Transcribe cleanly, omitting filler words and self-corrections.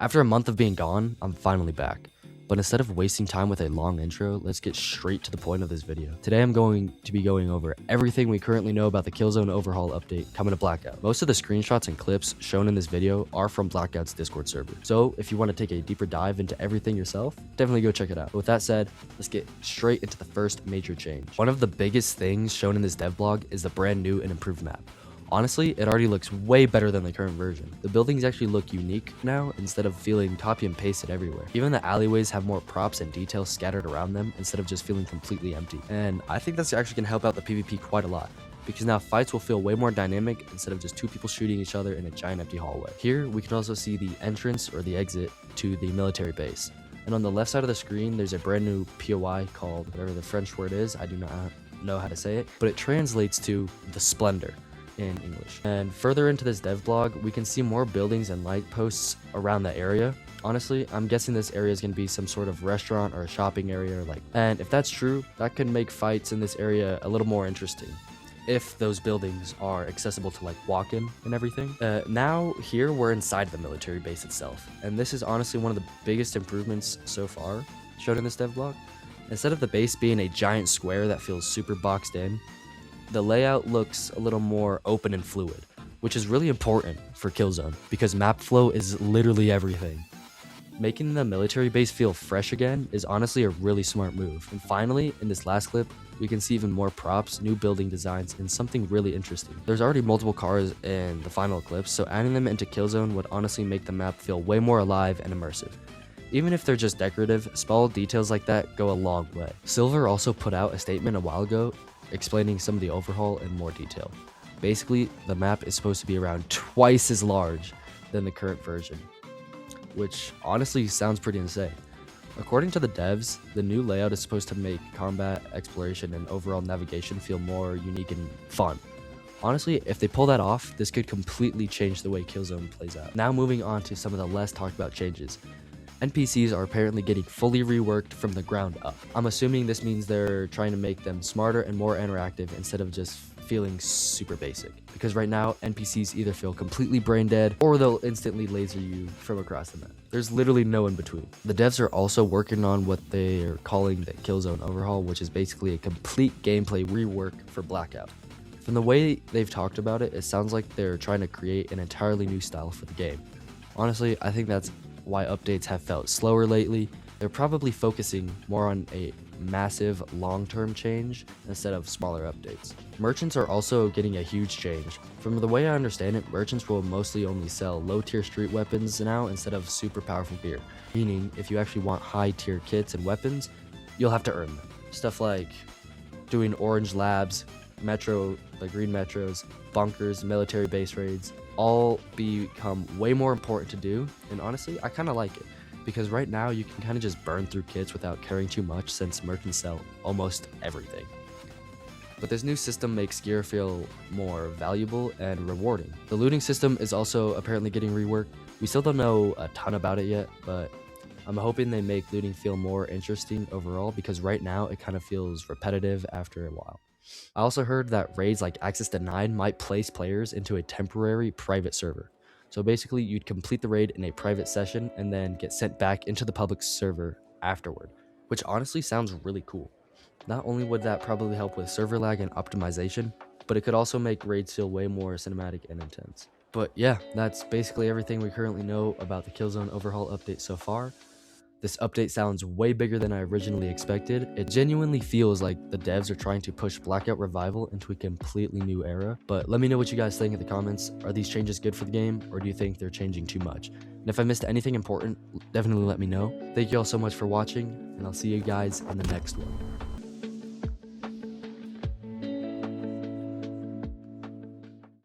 After a month of being gone, I'm finally back. But instead of wasting time with a long intro, let's get straight to the point of this video. Today I'm going to be going over everything we currently know about the Killzone Overhaul update coming to Blackout. Most of the screenshots and clips shown in this video are from Blackout's Discord server. So if you want to take a deeper dive into everything yourself, definitely go check it out. With that said, let's get straight into the first major change. One of the biggest things shown in this dev blog is the brand new and improved map. Honestly, it already looks way better than the current version. The buildings actually look unique now instead of feeling copy and pasted everywhere. Even the alleyways have more props and details scattered around them instead of just feeling completely empty. And I think that's actually going to help out the PvP quite a lot, because now fights will feel way more dynamic instead of just two people shooting each other in a giant empty hallway. Here, we can also see the entrance or the exit to the military base. And on the left side of the screen, there's a brand new POI called whatever the French word is. I do not know how to say it, but it translates to the Splendor in English. And further into this dev blog, we can see more buildings and light posts around the area. Honestly, I'm guessing this area is going to be some sort of restaurant or a shopping area, and if that's true, that could make fights in this area a little more interesting if those buildings are accessible to walk in and everything. Now here we're inside the military base itself, and this is honestly one of the biggest improvements so far shown in this dev blog. Instead of the base being a giant square that feels super boxed in, the layout looks a little more open and fluid, which is really important for Killzone because map flow is literally everything. Making the military base feel fresh again is honestly a really smart move. And finally, in this last clip, we can see even more props, new building designs, and something really interesting. There's already multiple cars in the final clips, so adding them into Killzone would honestly make the map feel way more alive and immersive. Even if they're just decorative, small details like that go a long way. Silver also put out a statement a while ago explaining some of the overhaul in more detail. Basically, the map is supposed to be around twice as large than the current version, which honestly sounds pretty insane. According to the devs, the new layout is supposed to make combat, exploration, and overall navigation feel more unique and fun. Honestly, if they pull that off, this could completely change the way Killzone plays out. Now moving on to some of the less talked about changes. NPCs are apparently getting fully reworked from the ground up. I'm assuming this means they're trying to make them smarter and more interactive instead of just feeling super basic. Because right now, NPCs either feel completely brain dead or they'll instantly laser you from across the map. There's literally no in between. The devs are also working on what they are calling the Killzone Overhaul, which is basically a complete gameplay rework for Blackout. From the way they've talked about it, it sounds like they're trying to create an entirely new style for the game. Honestly, I think that's why updates have felt slower lately. They're probably focusing more on a massive long-term change instead of smaller updates. Merchants are also getting a huge change. From the way I understand it, merchants will mostly only sell low-tier street weapons now instead of super powerful gear. Meaning, if you actually want high-tier kits and weapons, you'll have to earn them. Stuff like doing orange labs, the green metros, bunkers, military base raids, all become way more important to do. And honestly, I kind of like it, because right now you can kind of just burn through kits without caring too much since merchants sell almost everything. But this new system makes gear feel more valuable and rewarding. The looting system is also apparently getting reworked. We still don't know a ton about it yet, but I'm hoping they make looting feel more interesting overall, because right now it kind of feels repetitive after a while. I also heard that raids like Access Denied might place players into a temporary private server. So basically, you'd complete the raid in a private session and then get sent back into the public server afterward, which honestly sounds really cool. Not only would that probably help with server lag and optimization, but it could also make raids feel way more cinematic and intense. But yeah, that's basically everything we currently know about the Killzone Overhaul update so far. This update sounds way bigger than I originally expected. It genuinely feels like the devs are trying to push Blackout Revival into a completely new era. But let me know what you guys think in the comments. Are these changes good for the game, or do you think they're changing too much? And if I missed anything important, definitely let me know. Thank you all so much for watching, and I'll see you guys in the next one.